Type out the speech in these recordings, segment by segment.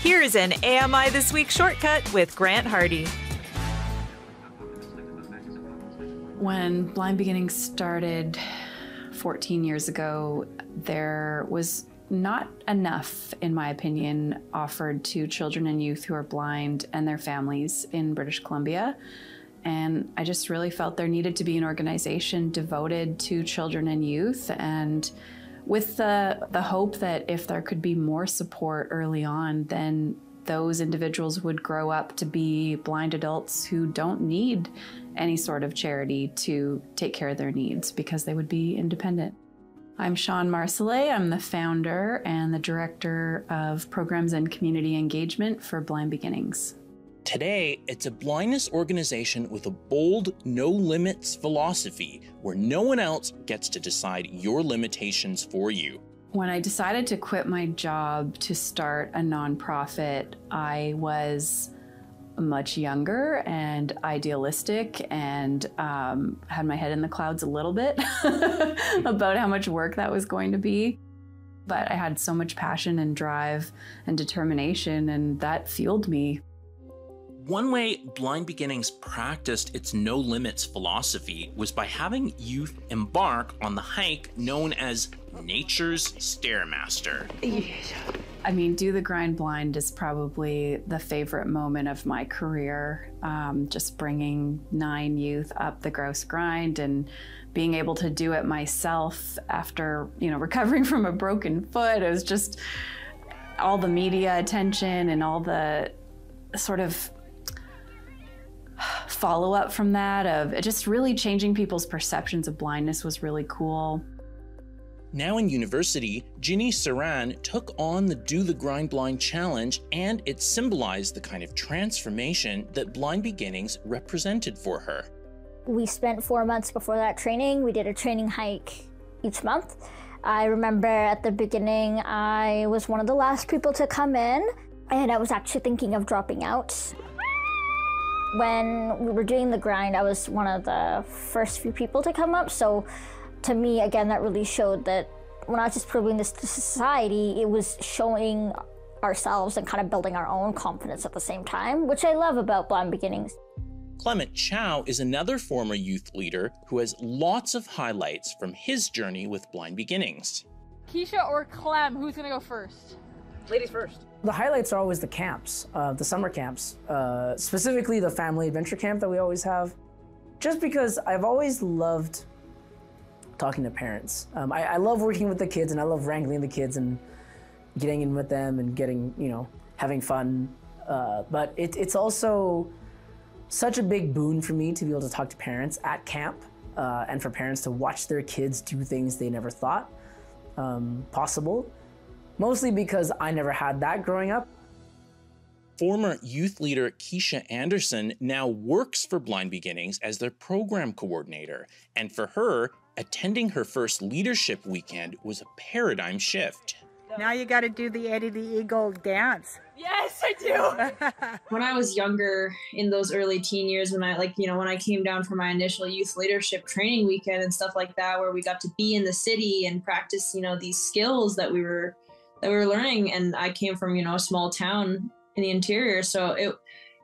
Here's an AMI This Week shortcut with Grant Hardy. When Blind Beginnings started 14 years ago, there was not enough, in my opinion, offered to children and youth who are blind and their families in British Columbia. And I just really felt there needed to be an organization devoted to children and youth, and with the hope that if there could be more support early on, then those individuals would grow up to be blind adults who don't need any sort of charity to take care of their needs because they would be independent. I'm Shawn Marsolais. I'm the founder and the director of programs and community engagement for Blind Beginnings. Today, it's a blindness organization with a bold, no-limits philosophy where no one else gets to decide your limitations for you. When I decided to quit my job to start a nonprofit, I was much younger and idealistic and had my head in the clouds a little bit about how much work that was going to be. But I had so much passion and drive and determination, and that fueled me. One way Blind Beginnings practiced its no-limits philosophy was by having youth embark on the hike known as Nature's Stairmaster. I mean, Do the Grind Blind is probably the favorite moment of my career. Just bringing 9 youth up the gross grind and being able to do it myself after, recovering from a broken foot. It was just all the media attention and all the sort of follow-up from that of just really changing people's perceptions of blindness was really cool. Now in university, Ginny Saran took on the Do the Grind Blind challenge, and it symbolized the kind of transformation that Blind Beginnings represented for her. We spent 4 months before that training. We did a training hike each month. I remember at the beginning, I was one of the last people to come in, and I was actually thinking of dropping out. When we were doing the grind, I was one of the first few people to come up. So to me, again, that really showed that we're not just proving this to society, it was showing ourselves and kind of building our own confidence at the same time, which I love about Blind Beginnings. Clement Chow is another former youth leader who has lots of highlights from his journey with Blind Beginnings. Keisha or Clem, who's gonna go first? Ladies first. The highlights are always the camps, the summer camps, specifically the family adventure camp that we always have. Just because I've always loved talking to parents. I love working with the kids, and I love wrangling the kids and getting in with them and getting, having fun. But it's also such a big boon for me to be able to talk to parents at camp and for parents to watch their kids do things they never thought possible. Mostly because I never had that growing up. Former youth leader Keisha Anderson now works for Blind Beginnings as their program coordinator. And for her, attending her first leadership weekend was a paradigm shift. Now you got to do the Eddie the Eagle dance. Yes, I do. When I was younger, in those early teen years, when I came down for my initial youth leadership training weekend and stuff like that, where we got to be in the city and practice, these skills that we were learning. And I came from, a small town in the interior. So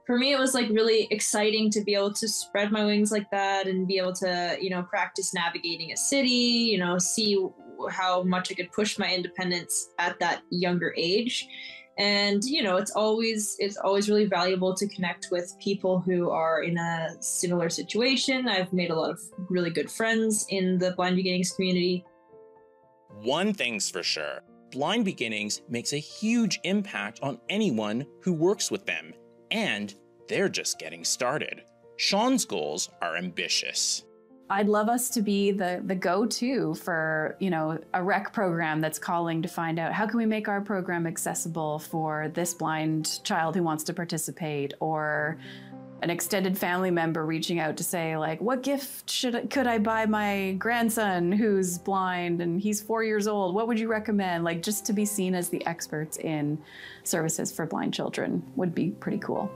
for me, it was like really exciting to be able to spread my wings like that and be able to, practice navigating a city, see how much I could push my independence at that younger age. And, it's always really valuable to connect with people who are in a similar situation. I've made a lot of really good friends in the Blind Beginnings community. One thing's for sure. Blind Beginnings makes a huge impact on anyone who works with them, and they're just getting started. Shawn's goals are ambitious. I'd love us to be the go-to for, a rec program that's calling to find out how can we make our program accessible for this blind child who wants to participate, or an extended family member reaching out to say, like, what gift could I buy my grandson who's blind and he's 4 years old? What would you recommend? Like, just to be seen as the experts in services for blind children would be pretty cool.